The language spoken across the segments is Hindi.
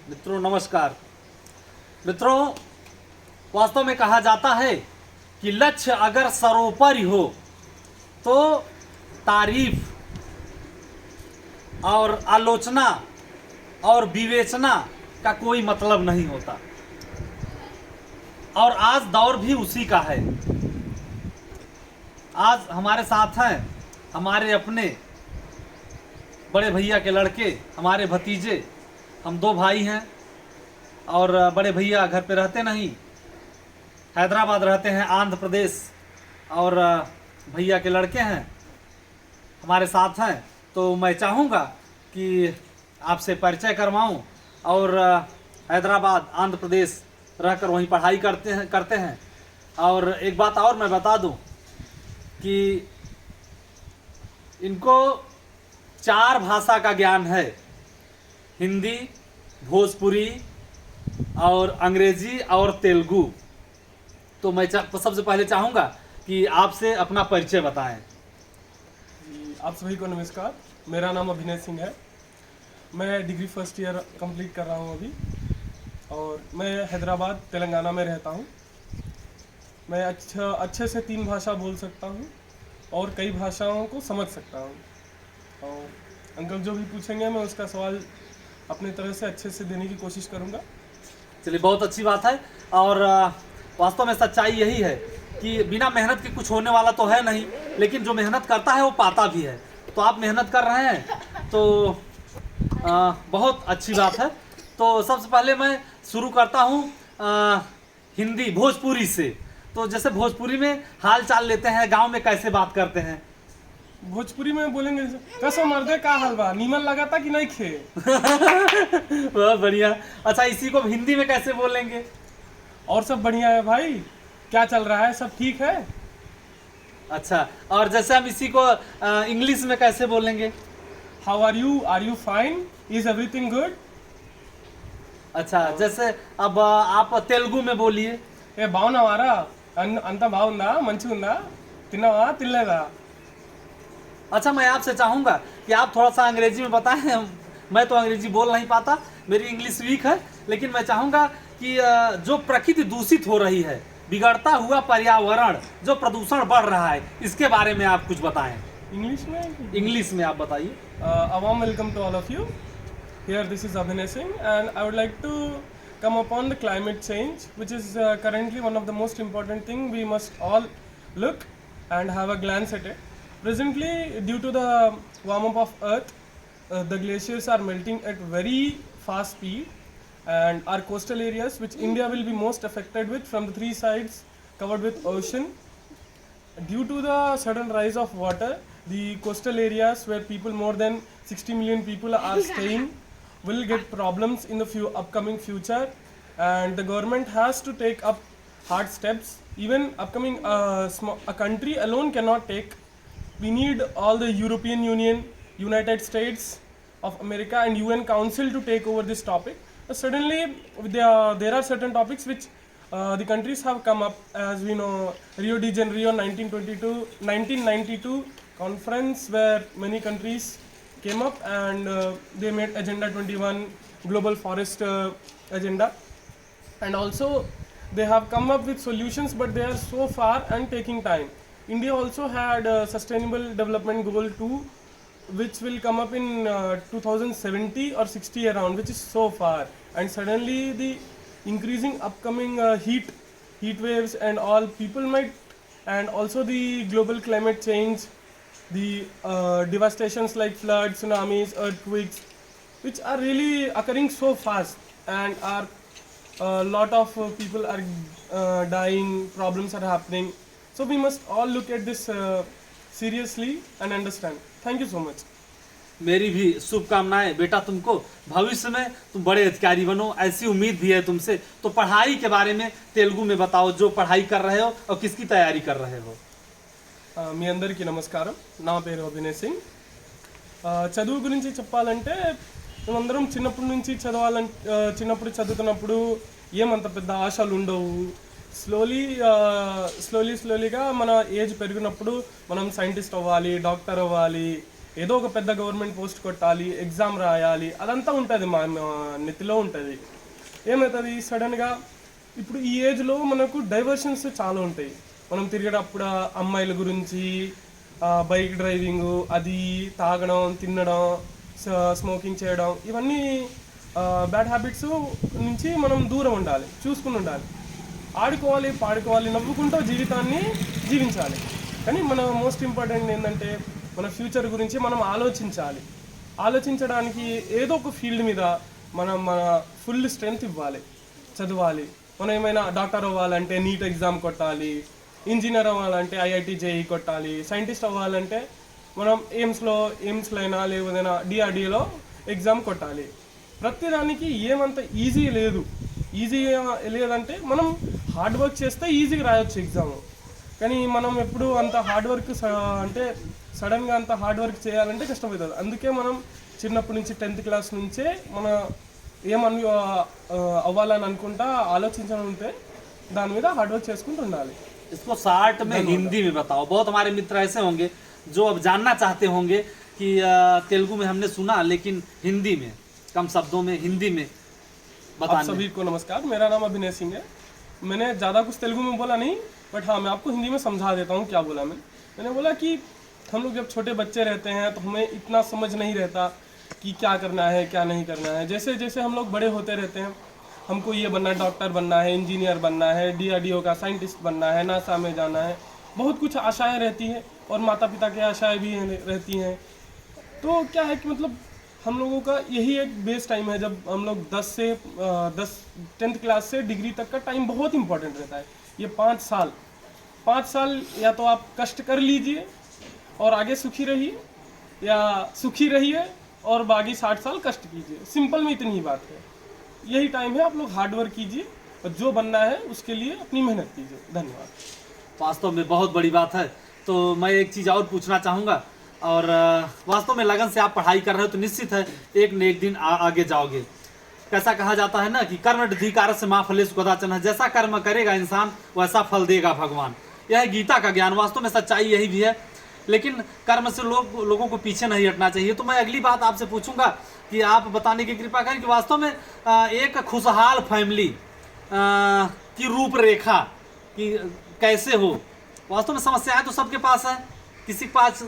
मित्रों नमस्कार। मित्रों, वास्तव में कहा जाता है कि लक्ष्य अगर सर्वोपरि हो तो तारीफ और आलोचना और विवेचना का कोई मतलब नहीं होता। और आज दौर भी उसी का है। आज हमारे साथ हैं हमारे अपने बड़े भैया के लड़के, हमारे भतीजे। हम दो भाई हैं और बड़े भैया घर पे रहते नहीं, हैदराबाद रहते हैं, आंध्र प्रदेश। और भैया के लड़के हैं हमारे साथ हैं। तो मैं चाहूँगा कि आपसे परिचय करवाऊँ और हैदराबाद आंध्र प्रदेश रहकर वहीं पढ़ाई करते हैं। और एक बात और मैं बता दूं कि इनको 4 भाषा का ज्ञान है: हिंदी, भोजपुरी और अंग्रेजी और तेलुगु। तो मैं सबसे पहले चाहूँगा कि आपसे अपना परिचय बताएं। आप सभी को नमस्कार। मेरा नाम अभिनय सिंह है। मैं डिग्री फर्स्ट ईयर कंप्लीट कर रहा हूँ अभी, और मैं हैदराबाद तेलंगाना में रहता हूँ। मैं अच्छे से 3 भाषा बोल सकता हूँ और कई भाषाओं को समझ सकता हूँ। और अंकल जो भी पूछेंगे मैं उसका सवाल अपने तरह से अच्छे से देने की कोशिश करूँगा। चलिए, बहुत अच्छी बात है। और वास्तव में सच्चाई यही है कि बिना मेहनत के कुछ होने वाला तो है नहीं, लेकिन जो मेहनत करता है वो पाता भी है। तो आप मेहनत कर रहे हैं तो बहुत अच्छी बात है। तो सबसे पहले मैं शुरू करता हूँ हिंदी भोजपुरी से। तो जैसे भोजपुरी में हाल चाल लेते हैं, गांव में कैसे बात करते हैं? भोजपुरी में बोलेंगे कसो मर्दे का हलवा नीमन लगा था कि नहीं खे। बहुत बढ़िया। अच्छा, इसी को हिंदी में कैसे बोलेंगे? और सब बढ़िया है भाई, क्या चल रहा है, सब ठीक है। अच्छा, और जैसे हम इसी को इंग्लिश में कैसे बोलेंगे? How are you fine, is everything good. अच्छा, जैसे अब आप तेलुगु में बोलिए। ఏ బాగున్నావారా, అంతా బాగుందా, మంచిగా ఉందా, తిన్నావా తినలేదా। अच्छा, मैं आपसे चाहूँगा कि आप थोड़ा सा अंग्रेजी में बताएं। मैं तो अंग्रेजी बोल नहीं पाता, मेरी इंग्लिश वीक है। लेकिन मैं चाहूँगा कि जो प्रकृति दूषित हो रही है, बिगड़ता हुआ पर्यावरण, जो प्रदूषण बढ़ रहा है, इसके बारे में आप कुछ बताएं। इंग्लिश में इंग्लिश में आप बताइए। A warm welcome to all of you. Here this is Abhinay Singh, and I would like to come upon the climate change, which is currently one of the most important thing we must all look and have a glance at it. Presently, due to the warm up of Earth, the glaciers are melting at very fast speed, and our coastal areas, which India will be most affected with, from the 3 sides covered with ocean. Due to the sudden rise of water, the coastal areas where people, more than 60 million people are staying, will get problems in the upcoming future, and the government has to take up hard steps. Even upcoming a country alone cannot take. We need all the European Union, United States of America and UN Council to take over this topic. Suddenly there are certain topics which the countries have come up. As we know, Rio de Janeiro 1992 conference, where many countries came up and they made Agenda 21 global forest agenda, and also they have come up with solutions, but they are so far and taking time. India also had a sustainable development goal 2, which will come up in 2070 or 60 around, which is so far. And suddenly the increasing upcoming heat waves and all, people might, and also the global climate change, the devastations like floods, tsunamis, earthquakes, which are really occurring so fast, and are a lot of people are dying, problems are happening. So we must all look at this seriously and understand. Thank you so much. मेरी भी शुभकामनाएं बेटा, तुमको भविष्य में तुम बड़े अधिकारी बनो, ऐसी उम्मीद भी है तुमसे। तो पढ़ाई के बारे में तेलुगु में बताओ, जो पढ़ाई कर रहे हो और किसकी तैयारी कर रहे हो। మీ అందరికీ నమస్కారం. నా పేరు అభినయ్ సింగ్. చదువు గురించి చెప్పాలంటే, మేమందరం చిన్నప్పుడు చదువుతున్నప్పుడు ఏమంత పెద్ద ఆశలు ఉండవు. స్లోలీగా మన ఏజ్ పెరిగినప్పుడు మనం సైంటిస్ట్ అవ్వాలి, డాక్టర్ అవ్వాలి, ఏదో ఒక పెద్ద గవర్నమెంట్ పోస్ట్ కొట్టాలి, ఎగ్జామ్ రాయాలి, అదంతా ఉంటుంది మా నెత్తిలో ఉంటుంది. ఏమవుతుంది సడన్గా ఇప్పుడు ఈ ఏజ్లో మనకు డైవర్షన్స్ చాలా ఉంటాయి. మనం తిరిగేటప్పుడు అమ్మాయిల గురించి, బైక్ డ్రైవింగ్, అది తాగడం, తినడం, స్మోకింగ్ చేయడం, ఇవన్నీ బ్యాడ్ హ్యాబిట్స్ నుంచి మనం దూరం ఉండాలి, చూసుకుని ఉండాలి. ఆడుకోవాలి, పాడుకోవాలి, నవ్వుకుంటూ జీవితాన్ని జీవించాలి. కానీ మన మోస్ట్ ఇంపార్టెంట్ ఏంటంటే మన ఫ్యూచర్ గురించి మనం ఆలోచించాలి. ఆలోచించడానికి ఏదో ఒక ఫీల్డ్ మీద మన ఫుల్ స్ట్రెంగ్త్ ఇవ్వాలి, చదవాలి. మనం ఏమైనా డాక్టర్ అవ్వాలంటే నీట్ ఎగ్జామ్ కొట్టాలి, ఇంజనీర్ అవ్వాలంటే ఐఐటి జేఈ కొట్టాలి, సైంటిస్ట్ అవ్వాలంటే మనం ఎయిమ్స్లో అయినా లేకపోతే డిఆర్డిఏలో ఎగ్జామ్ కొట్టాలి. ప్రతిదానికి ఏమంత ఈజీ లేదు. ఈజీ లేదంటే మనం హార్డ్ వర్క్ చేస్తే ఈజీగా రాయొచ్చు ఎగ్జామ్. కానీ మనం ఎప్పుడు అంత హార్డ్ వర్క్ అంటే సడన్గా అంత హార్డ్ వర్క్ చేయాలంటే కష్టమవుతుంది. అందుకే మనం చిన్నప్పటి నుంచి 10th క్లాస్ నుంచే మన ఏమని అవ్వాలని అనుకుంటా ఆలోచించడం ఉంటే దాని మీద హార్డ్ వర్క్ చేసుకుంటూ ఉండాలి. इसको शार्ट में हिंदी में बताओ. बहुत हमारे मित्र ऐसे होंगे जो अब जानना चाहते होंगे कि तेलुगु में हमने सुना लेकिन हिंदी में कम शब्दों में हिंदी में आप बताने. सभी को नमस्कार, मेरा नाम अभिनय सिंह है. मैंने ज़्यादा कुछ तेलुगु में बोला नहीं, बट हाँ मैं आपको हिंदी में समझा देता हूँ क्या बोला मैंने बोला कि हम लोग जब छोटे बच्चे रहते हैं तो हमें इतना समझ नहीं रहता कि क्या करना है क्या नहीं करना है. जैसे जैसे हम लोग बड़े होते रहते हैं, हमको ये बनना है, डॉक्टर बनना है, इंजीनियर बनना है, डीआरडीओ का साइंटिस्ट बनना है, नासा में जाना है, बहुत कुछ आशाएं रहती हैं और माता पिता की आशाएं भी रहती हैं. तो क्या है कि मतलब हम लोगों का यही एक बेस टाइम है जब हम लोग 10th क्लास से डिग्री तक का टाइम बहुत इंपॉर्टेंट रहता है. ये 5 साल या तो आप कष्ट कर लीजिए और आगे सुखी रहिए, या सुखी रहिए और बाकी 60 साल कष्ट कीजिए. सिंपल में इतनी ही बात है. यही टाइम है, आप लोग हार्ड वर्क कीजिए और जो बनना है उसके लिए अपनी मेहनत कीजिए. धन्यवाद. वास्तव में बहुत बड़ी बात है. तो मैं एक चीज़ और पूछना चाहूँगा, और वास्तव में लगन से आप पढ़ाई कर रहे हो तो निश्चित है एक न एक दिन आगे जाओगे. कैसा कहा जाता है ना कि कर्म धिकार से माँ फलेश कदाचन है. जैसा कर्म करेगा इंसान वैसा फल देगा भगवान. यह है गीता का ज्ञान. वास्तव में सच्चाई यही भी है. लेकिन कर्म से लोगों को पीछे नहीं हटना चाहिए. तो मैं अगली बात आपसे पूछूंगा कि आप बताने की कृपा करें कि वास्तव में एक खुशहाल फैमिली की रूपरेखा कि कैसे हो. वास्तव में समस्याएं तो सबके पास है. किसी के पास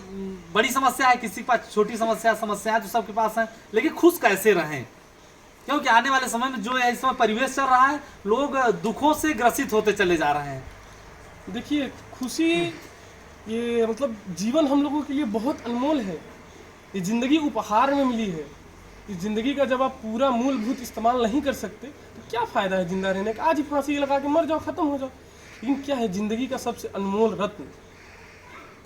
बड़ी समस्या है, किसी के पास छोटी समस्याएं तो सबके पास है. लेकिन खुश कैसे रहें, क्योंकि आने वाले समय में जो है इस समय परिवेश चल रहा है, लोग दुखों से ग्रसित होते चले जा रहे हैं. देखिए खुशी ये मतलब जीवन हम लोगों के लिए बहुत अनमोल है. ये ज़िंदगी उपहार में मिली है. इस ज़िंदगी का जब आप पूरा मूलभूत इस्तेमाल नहीं कर सकते तो क्या फ़ायदा है जिंदा रहने का. आज ही फांसी लगा के मर जाओ, ख़त्म हो जाओ. लेकिन क्या है ज़िंदगी का सबसे अनमोल रत्न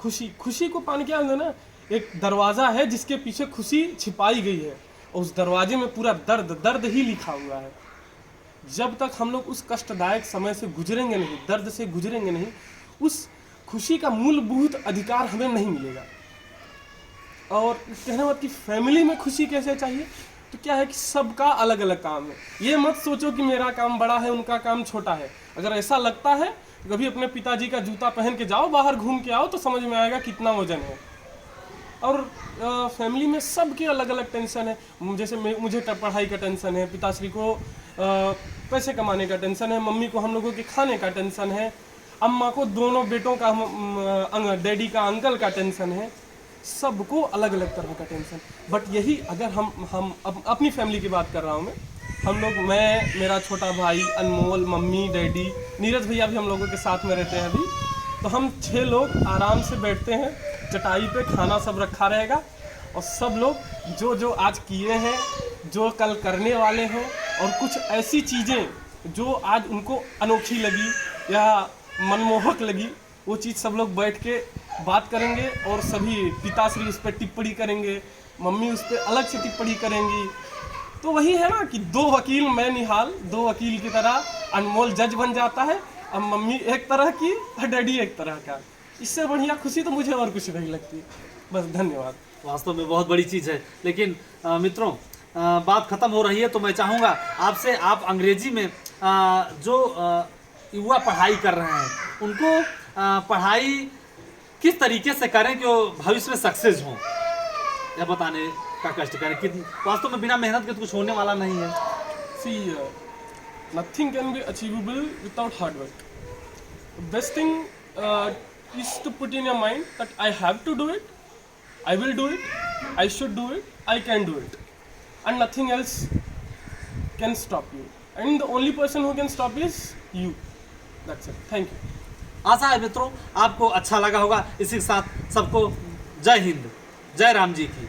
खुशी. खुशी को पाने क्या है ना, एक दरवाज़ा है जिसके पीछे खुशी छिपाई गई है और उस दरवाजे में पूरा दर्द ही लिखा हुआ है. जब तक हम लोग उस कष्टदायक समय से गुजरेंगे नहीं, दर्द से गुजरेंगे नहीं, उस खुशी का मूलभूत अधिकार हमें नहीं मिलेगा. और कहने बात कि फैमिली में खुशी कैसे चाहिए, तो क्या है कि सबका अलग अलग काम है. ये मत सोचो कि मेरा काम बड़ा है उनका काम छोटा है. अगर ऐसा लगता है तो कभी अपने पिताजी का जूता पहन के जाओ, बाहर घूम के आओ, तो समझ में आएगा कितना वजन है. और फैमिली में सबके अलग अलग टेंशन है. जैसे मुझे पढ़ाई का टेंशन है, पिताश्री को पैसे कमाने का टेंशन है, मम्मी को हम लोगों के खाने का टेंशन है, अम्मा को दोनों बेटों का डैडी का अंकल का टेंशन है. सबको अलग अलग तरह का टेंशन. बट यही अगर हम अपनी फैमिली की बात कर रहा हूँ हम लोग, मैं, मेरा छोटा भाई अनमोल, मम्मी, डैडी, नीरज भैया भी हम लोगों के साथ में रहते हैं अभी. तो हम 6 लोग आराम से बैठते हैं, चटाई पे खाना सब रखा रहेगा और सब लोग जो आज किए हैं, जो कल करने वाले हैं, और कुछ ऐसी चीज़ें जो आज उनको अनोखी लगी या मनमोहक लगी, वो चीज़ सब लोग बैठ के बात करेंगे. और सभी पिताश्री उस पर टिप्पणी करेंगे, मम्मी उस पर अलग से टिप्पणी करेंगी. तो वही है ना कि 2 वकील मैं निहाल, 2 वकील की तरह अनमोल जज बन जाता है. अब मम्मी एक तरह की और डैडी एक तरह का. इससे बढ़िया खुशी तो मुझे और कुछ नहीं लगती. बस धन्यवाद. वास्तव में बहुत बड़ी चीज़ है. लेकिन मित्रों बात ख़त्म हो रही है तो मैं चाहूँगा आपसे, आप अंग्रेजी में जो युवा पढ़ाई कर रहे हैं उनको पढ़ाई किस तरीके से करें कि वो भविष्य में सक्सेस हों. या बताने का कष्ट करें कि वास्तव में बिना मेहनत के तो कुछ होने वाला नहीं है। See, nothing can be achievable without hard work. The best thing is to put in your mind that I have to do it, I will do it, I should do it, I can do it, and nothing else can stop you. And the only person who can stop is you. That's it. Thank you. आशा है मित्रों आपको अच्छा लगा होगा। इसी के साथ सबको जय हिंद, जय राम जी की।